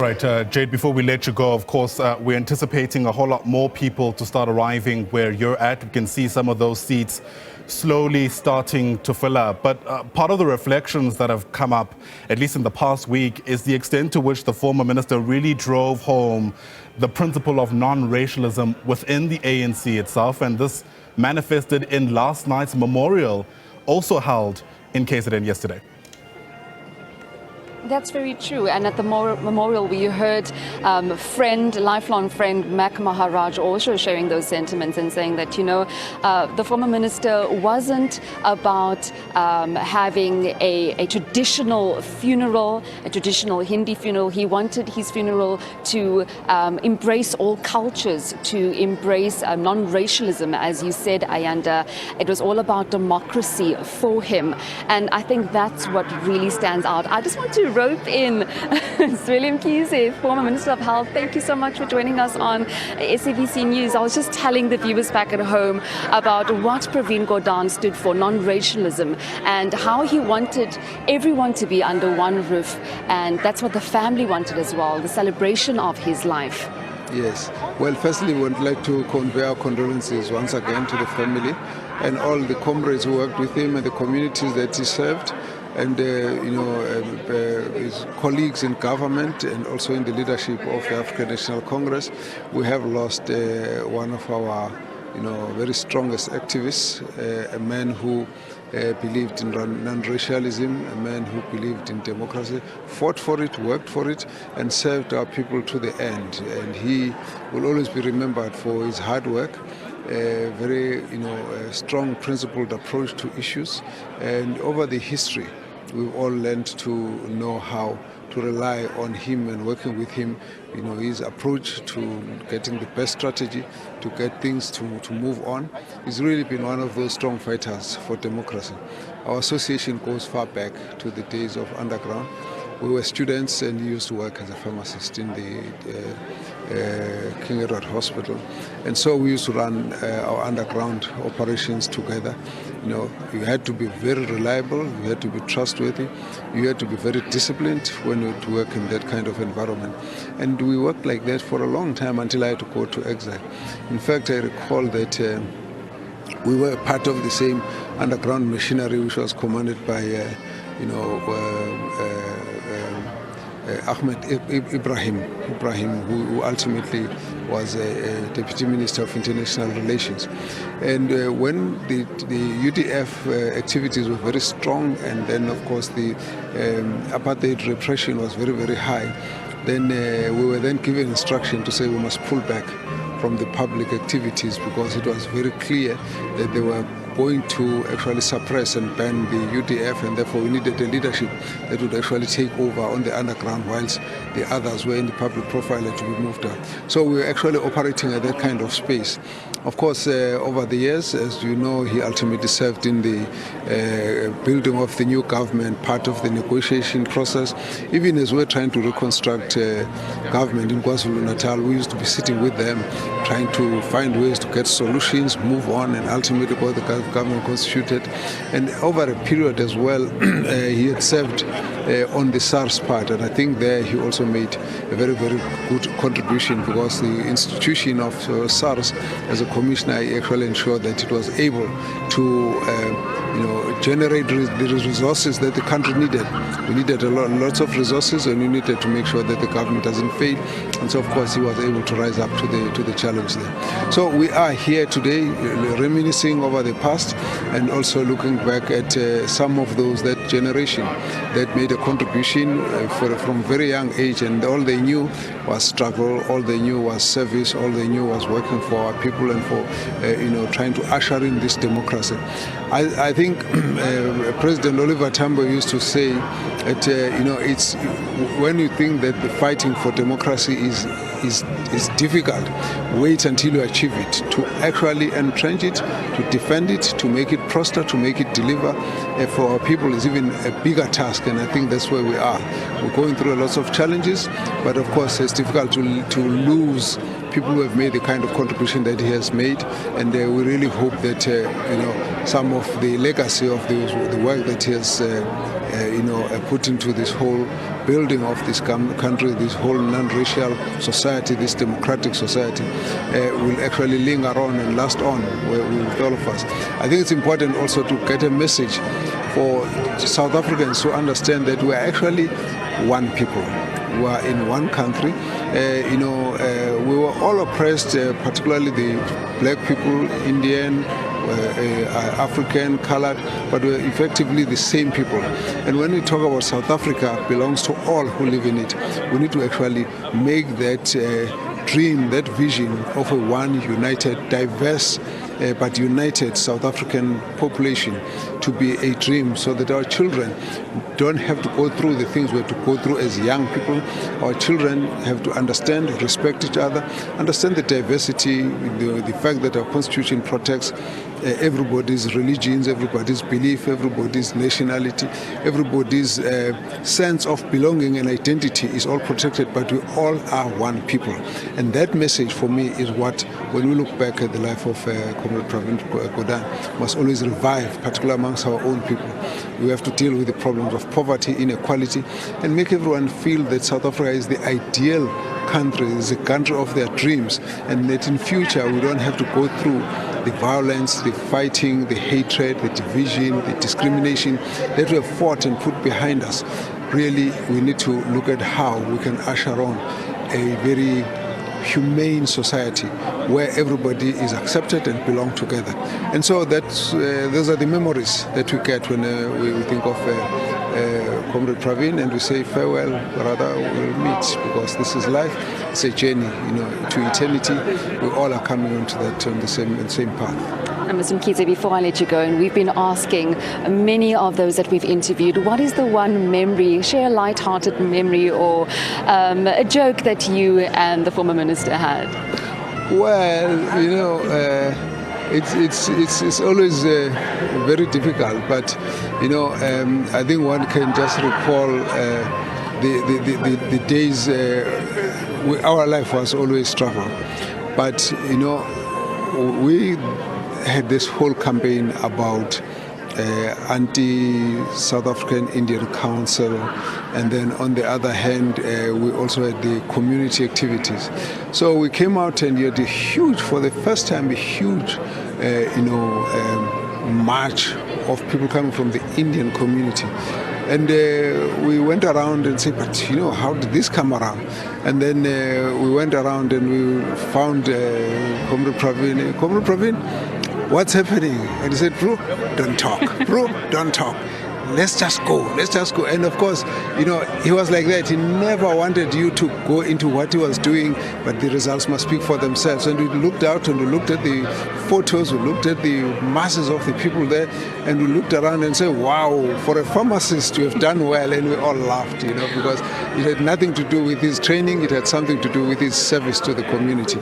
Right, Jade, before we let you go, of course, we're anticipating a whole lot more people to start arriving where you're at. We can see some of those seats slowly starting to fill up. But part of the reflections that have come up, at least in the past week, is the extent to which the former minister really drove home the principle of non-racialism within the ANC itself. And this manifested in last night's memorial, also held in KZN yesterday. That's very true. And at the memorial, we heard lifelong friend Mac Maharaj also sharing those sentiments and saying that, the former minister wasn't about having a traditional funeral, a traditional Hindi funeral. He wanted his funeral to embrace all cultures, to embrace non-racialism, as you said, Ayanda. It was all about democracy for him. And I think that's what really stands out. I just want to rope in Zweli Mkhize, former Minister of Health. Thank you so much for joining us on SABC News. I was just telling the viewers back at home about what Pravin Gordhan stood for, non-racialism, and how he wanted everyone to be under one roof. And that's what the family wanted as well, the celebration of his life. Yes. Well, firstly, we would like to convey our condolences once again to the family and all the comrades who worked with him and the communities that he served, and his colleagues in government and also in the leadership of the African National Congress. We have lost one of our very strongest activists, a man who believed in non-racialism, a man who believed in democracy, fought for it, worked for it, and served our people to the end. And he will always be remembered for his hard work, a very strong principled approach to issues. And over the history, we've all learned to know how to rely on him and working with him, his approach to getting the best strategy to get things to move on. He's really been one of those strong fighters for democracy. Our association goes far back to the days of underground. We were students and he used to work as a pharmacist in the King Edward Hospital. And so we used to run our underground operations together. You had to be very reliable, you had to be trustworthy, you had to be very disciplined when you work in that kind of environment. And we worked like that for a long time until I had to go to exile. In fact, I recall that we were part of the same underground machinery which was commanded by Ahmed Ibrahim, who ultimately was a Deputy Minister of International Relations. And when the UDF activities were very strong, and then of course the apartheid repression was very, very high, then we were then given instruction to say we must pull back from the public activities because it was very clear that they were going to actually suppress and ban the UDF, and therefore we needed a leadership that would actually take over on the underground whilst the others were in the public profile and to be moved out. So we were actually operating at that kind of space. Of course, over the years, as you know, he ultimately served in the building of the new government, part of the negotiation process. Even as we're trying to reconstruct government in KwaZulu-Natal, we used to be sitting with them, trying to find ways to get solutions, move on, and ultimately got the government constituted. And over a period as well, he had served on the SARS part, and I think there he also made a very, very good contribution because the institution of SARS as a commissioner actually ensured that it was able to generate the resources that the country needed. We needed lots of resources, and we needed to make sure that the government doesn't fail. And so, of course, he was able to rise up to the challenge there. So we are here today reminiscing over the past and also looking back at some of that generation that made a contribution from very young age, and all they knew was struggle, all they knew was service, all they knew was working for our people and for trying to usher in this democracy. I think President Oliver Tambo used to say that it's when you think that the fighting for democracy is difficult, wait until you achieve it. To actually entrench it, to defend it, to make it prosper, to make it deliver for our people is even a bigger task, and I think that's where we are. We're going through lots of challenges, but of course it's difficult to lose people who have made the kind of contribution that he has made, and we really hope that some of the legacy of the work that he has put into this whole building of this country, this whole non-racial society, this democratic society, will actually linger on and last on with all of us. I think it's important also to get a message for South Africans to understand that we are actually one people. We are in one country. We were all oppressed, particularly the black people, Indian, African, colored, but we're effectively the same people. And when we talk about South Africa, belongs to all who live in it. We need to actually make that dream, that vision of a one united, diverse, but united South African population to be a dream, so that our children don't have to go through the things we have to go through as young people. Our children have to understand, respect each other, understand the diversity, the fact that our Constitution protects everybody's religions, everybody's belief, everybody's nationality, everybody's sense of belonging and identity is all protected, but we all are one people. And that message for me is what, when we look back at the life of Comrade Pravin Gordhan, must always revive, particularly amongst our own people. We have to deal with the problems of poverty, inequality, and make everyone feel that South Africa is the ideal country, is a country of their dreams, and that in future we don't have to go through the violence, the fighting, the hatred, the division, the discrimination that we have fought and put behind us. Really, we need to look at how we can usher on a very humane society where everybody is accepted and belong together. And so that's, those are the memories that we get when we think of Comrade Pravin, and we say farewell, brother, we'll meet, because this is life. It's a journey, to eternity. We all are coming onto that on the same path. And Mr. Mkhize, before I let you go, and we've been asking many of those that we've interviewed, what is the one memory, share a light-hearted memory or a joke that you and the former minister had? Well, it's always very difficult, but I think one can just recall the days. Our life was always struggle, but we had this whole campaign about anti-South African Indian Council, and then on the other hand we also had the community activities. So we came out and you had for the first time, a huge march of people coming from the Indian community. And we went around and said, but how did this come around? And then we went around and we found Comrade Pravin. Comrade Pravin, what's happening? And he said, bro, don't talk. Bro, don't talk. Let's just go. And of course, he was like that. He never wanted you to go into what he was doing, but the results must speak for themselves. And we looked out and we looked at the photos, we looked at the masses of the people there, and we looked around and said, wow, for a pharmacist to have done well. And we all laughed, because it had nothing to do with his training, it had something to do with his service to the community.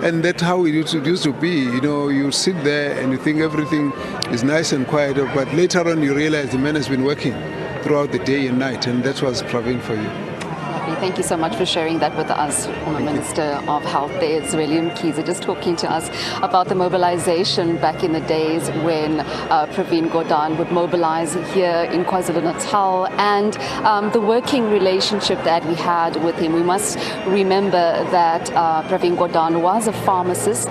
And that's how it used to be. You sit there and you think everything is nice and quiet, but later on you realize the man has been working throughout the day and night, and that was Pravin for you. Thank you so much for sharing that with us, former Minister of Health there, Zweli Mkhize, just talking to us about the mobilization back in the days when Pravin Gordhan would mobilize here in KwaZulu-Natal, and the working relationship that we had with him. We must remember that Pravin Gordhan was a pharmacist,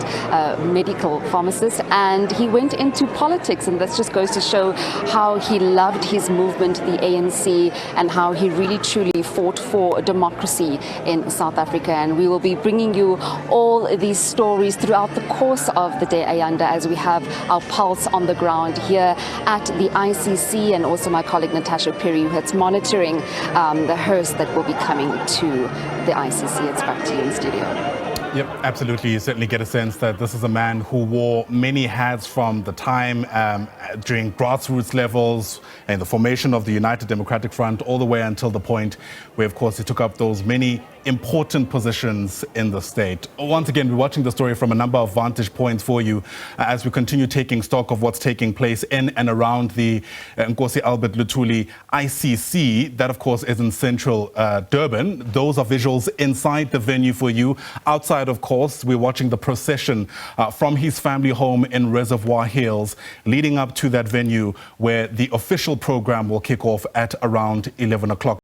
medical pharmacist, and he went into politics, and that just goes to show how he loved his movement, the ANC, and how he really truly fought for democracy in South Africa. And we will be bringing you all these stories throughout the course of the day, Ayanda, as we have our pulse on the ground here at the ICC, and also my colleague Natasha Perry, who's monitoring the hearse that will be coming to the ICC. It's back to you in studio. Yep, absolutely. You certainly get a sense that this is a man who wore many hats from the time during grassroots levels and the formation of the United Democratic Front all the way until the point where, of course, he took up those many important positions in the state. Once again, we're watching the story from a number of vantage points for you as we continue taking stock of what's taking place in and around the Inkosi Albert Luthuli ICC. That, of course, is in central Durban. Those are visuals inside the venue for you. Outside, of course, we're watching the procession from his family home in Reservoir Hills, leading up to that venue where the official program will kick off at around 11 o'clock.